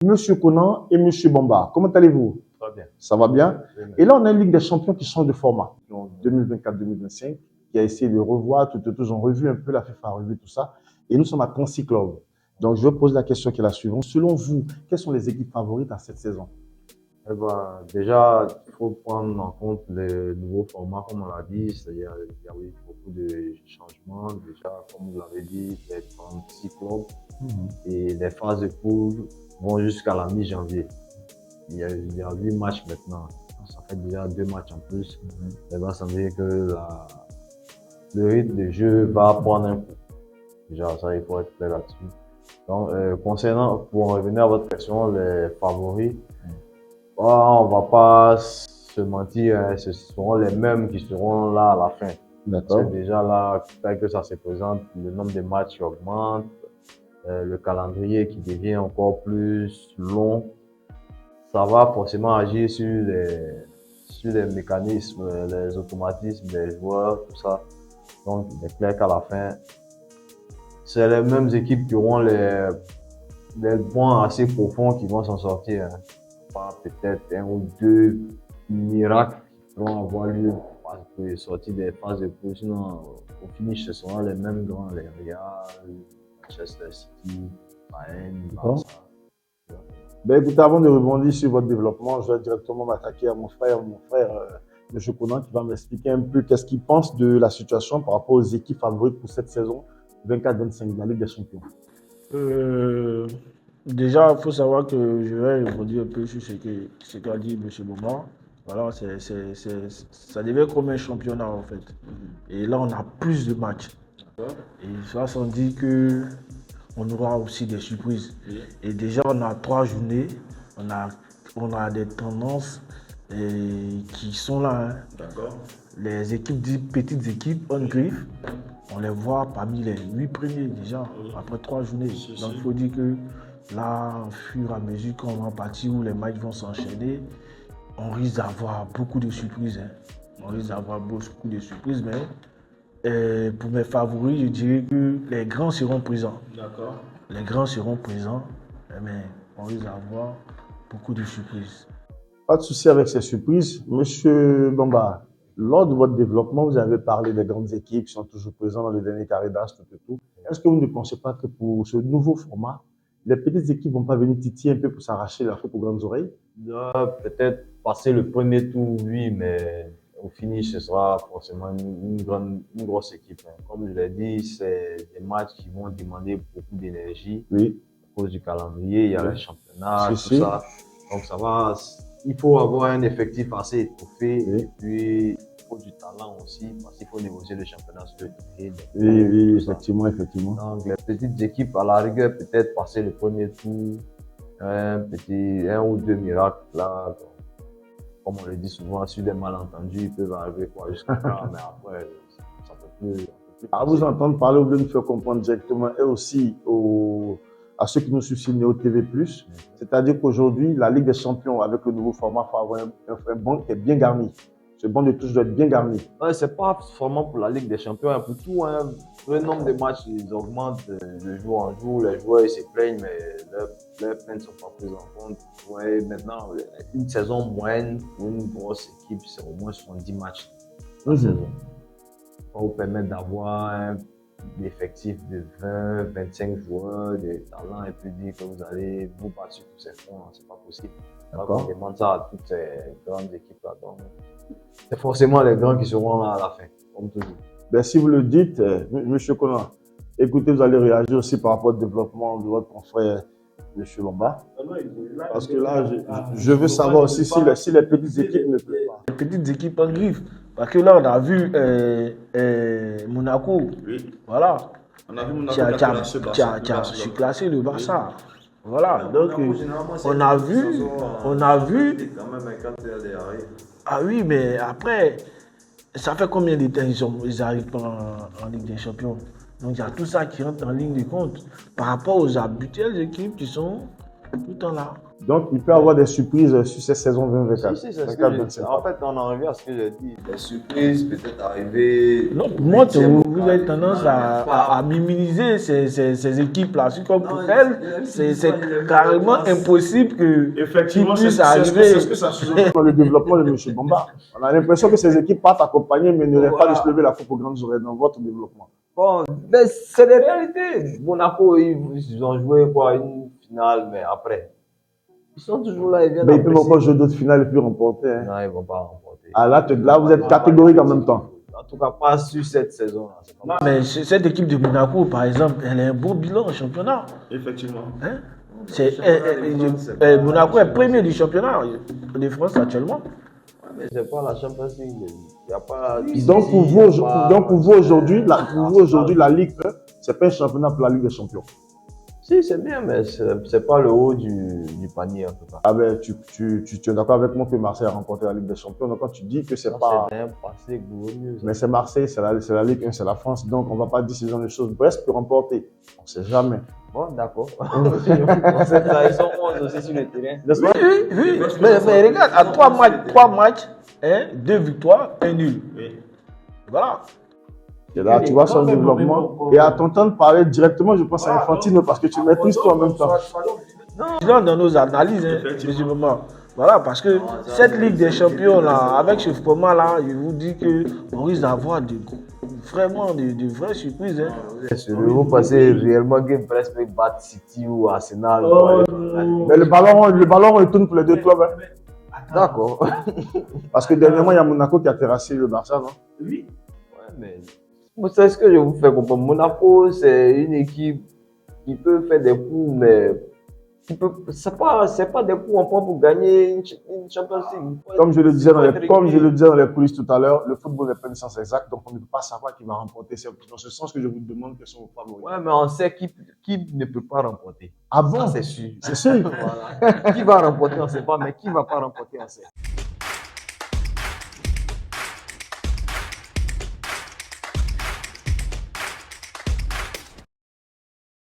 Monsieur Conan et Monsieur Bamba, comment allez-vous? Très bien. Ça va bien? Oui, mais- Et là, on a une Ligue des Champions qui change de format. En 2024-2025, qui a essayé de revoir, tous ont revu un peu, la FIFA a revu tout ça. Et nous sommes à 36 clubs. Donc, je pose la question qui est la suivante. Selon vous, quelles sont les équipes favorites à cette saison? Eh ben, déjà, il faut prendre en compte les nouveaux formats, comme on l'a dit, c'est-à-dire il y a eu beaucoup de changements. Déjà, comme vous l'avez dit, les 36 clubs et les phases de poule vont jusqu'à la mi-janvier. Il y a 8 matchs maintenant. Ça fait déjà 2 matchs en plus. Eh ben, ça veut dire que le rythme de jeu va prendre un coup. Déjà, ça, il faut être clair là-dessus. Donc, pour revenir à votre question, les favoris, on va pas se mentir, hein, ce seront les mêmes qui seront là à la fin. Parce D'accord. que déjà là, tel que ça se présente, le nombre de matchs augmente, le calendrier qui devient encore plus long, ça va forcément agir sur les mécanismes, les automatismes des joueurs, tout ça. Donc, il est clair qu'à la fin, c'est les mêmes équipes qui auront les points assez profonds qui vont s'en sortir, hein. Pas peut-être un ou deux miracles qui vont avoir lieu pour sortir des phases de poule. Sinon, au finish, ce seront les mêmes grands, les Real, Manchester City, Bayern, Barça. Ben, écoutez, avant de rebondir sur votre développement, je vais directement m'attaquer à mon frère, M. Conan, qui va m'expliquer un peu qu'est-ce qu'il pense de la situation par rapport aux équipes favorites pour cette saison 24-25 de la Ligue des Champions. Euh, Déjà, il faut savoir que je vais rebondir un peu sur ce qu'a dit M. Bouman. Voilà, ça devait être comme un championnat en fait. Et là, on a plus de matchs. Et ça, on dit que on aura aussi des surprises. Et déjà, on a 3 journées. On a des tendances qui sont là, hein. D'accord. Les équipes dites petites équipes, on griffe, on les voit parmi les 8 premiers déjà, après 3 journées. Donc il faut dire que là, au fur et à mesure qu'on va partir, où les matchs vont s'enchaîner, on risque d'avoir beaucoup de surprises, hein. On risque d'avoir beaucoup de surprises, mais pour mes favoris, je dirais que les grands seront présents. D'accord. Les grands seront présents, mais on risque d'avoir beaucoup de surprises. Pas de souci avec ces surprises. Monsieur Bamba, lors de votre développement, vous avez parlé des grandes équipes qui sont toujours présentes dans le dernier carré d'âge, tout. Est-ce que vous ne pensez pas que pour ce nouveau format, les petites équipes vont pas venir titiller un peu pour s'arracher la coupe aux grandes oreilles? Peut-être passer le premier tour, oui, mais au finish, ce sera forcément une grosse équipe, hein. Comme je l'ai dit, c'est des matchs qui vont demander beaucoup d'énergie. Oui. À cause du calendrier, il y a Oui. le championnat, Si, tout si. ça. Donc ça va, il faut avoir un effectif assez étoffé. Oui. Et puis, il faut du talent aussi, parce qu'il faut négocier le championnat sur le trophée. Oui, tout ça. effectivement. Donc les petites équipes, à la rigueur, peut-être passer le premier tour, un ou deux miracles là. Comme on le dit souvent, sur des malentendus, ils peuvent arriver jusqu'à là, mais après, ça peut plus. À vous entendre parler, vous voulez nous faire comprendre directement et aussi à ceux qui nous suivent sur Néo TV+, c'est-à-dire qu'aujourd'hui, la Ligue des Champions, avec le nouveau format, il faut avoir un banc qui est bien garni. Ce banc de touche doit être bien garni. Ouais, c'est pas seulement pour la Ligue des Champions, hein, pour tout, hein. Le nombre de matchs, ils augmentent de jour en jour. Les joueurs, ils se plaignent, mais leurs plaintes ne sont pas prises en compte. Ouais, maintenant, une saison moyenne pour une grosse équipe, c'est au moins 70 matchs par saison. Ça va vous permettre d'avoir un effectif de 20, 25 joueurs de talent et puis dire que vous allez vous battre sur tous ces fronts, c'est pas possible. D'accord. On demande ça à toutes ces grandes équipes là. Donc, c'est forcément les grands qui seront là à la fin, comme toujours. Ben, si vous le dites, Monsieur Conan, écoutez, vous allez réagir aussi par rapport au développement de votre confrère, Monsieur Bamba. Parce que là, je veux savoir aussi si les petites équipes ne peuvent pas. Les petites équipes en griffe. Parce que là, on a vu Monaco. Oui. Voilà. On a vu Monaco Qui a surclassé le Barça. Voilà. Donc, on a vu. Quand même, quand il y a des arrêts. Ah oui, mais après, ça fait combien de temps ils arrivent en Ligue des Champions? Donc, il y a tout ça qui rentre en ligne de compte par rapport aux habituelles équipes qui sont tout le temps là. Donc, il peut y avoir des surprises sur cette saison 2024. Si, c'est ce 24, que 25. en fait, on en revient à ce que j'ai dit. Les surprises, peut-être arriver. Non, pour moi, vous avez tendance à minimiser ces équipes-là. C'est comme pour elles, c'est carrément impossible que Effectivement, qu'ils puissent c'est arriver. ce que ça sous-entend dans le développement de M. Bamba. On a l'impression que ces équipes partent accompagner, mais n'auraient pas de se lever la faute aux grandes oreilles dans votre développement. Bon, mais c'est des réalités. Monaco, ils ont joué quoi, une finale, mais après, ils sont toujours là, ils viennent. Mais ils peuvent encore jouer d'autres finales et puis remporter. Hein. Non, ils ne vont pas remporter. Ah, là, vous êtes catégorique en même temps. En tout cas, pas sur cette saison-là. Non, mais cette équipe de Monaco, par exemple, elle a un beau bilan au championnat. Effectivement. Hein? Monaco est premier du championnat de France actuellement. Mais c'est pas la Champions League. Il y a pas. Donc, pour vous aujourd'hui, la Ligue 1, c'est pas un championnat pour la Ligue des Champions. Si, c'est bien, mais c'est pas le haut du panier en tout cas. Ah ben, tu es d'accord avec moi que Marseille a remporté la Ligue des Champions. Donc, quand tu dis que c'est pas. C'est bien passé glorieux. Mais c'est Marseille, c'est la Ligue 1, c'est la France. Donc, on ne va pas dire ce genre de choses. Brest peut remporter. On ne sait jamais. Bon, d'accord. Ils sont 11 aussi sur le terrain. Oui. Mais regarde, à 3 matchs, 2 victoires, 1 nul. Oui. Voilà. Et là, tu vois son développement. Et à t'entendre parler directement, je pense à Infantino parce que tu maîtrises tout en même temps. Non, dans nos analyses, visiblement. Voilà, parce que cette Ligue des Champions, là, avec ce format-là, je vous dis qu'on risque d'avoir vraiment de vraies surprises. Hein. Vous pensez réellement que Brest peut battre City ou Arsenal? Mais le ballon retourne pour les deux clubs. Hein. D'accord. Parce que dernièrement, il y a Monaco qui a terrassé le Barça, non? Oui. Ouais, mais c'est ce que je vous fais comprendre. Monaco, c'est une équipe qui peut faire des coups, mais c'est pas des coups en point pour gagner une Champions League. Comme je le disais dans les coulisses tout à l'heure, le football n'est pas une science exacte, donc on ne peut pas savoir qui va remporter. C'est dans ce sens que je vous demande quels sont vos favoris. Ouais, mais on sait qui ne peut pas remporter. Ah bon? Ça, c'est sûr. C'est sûr. Voilà. Qui va remporter, on ne sait pas, mais qui ne va pas remporter, on sait.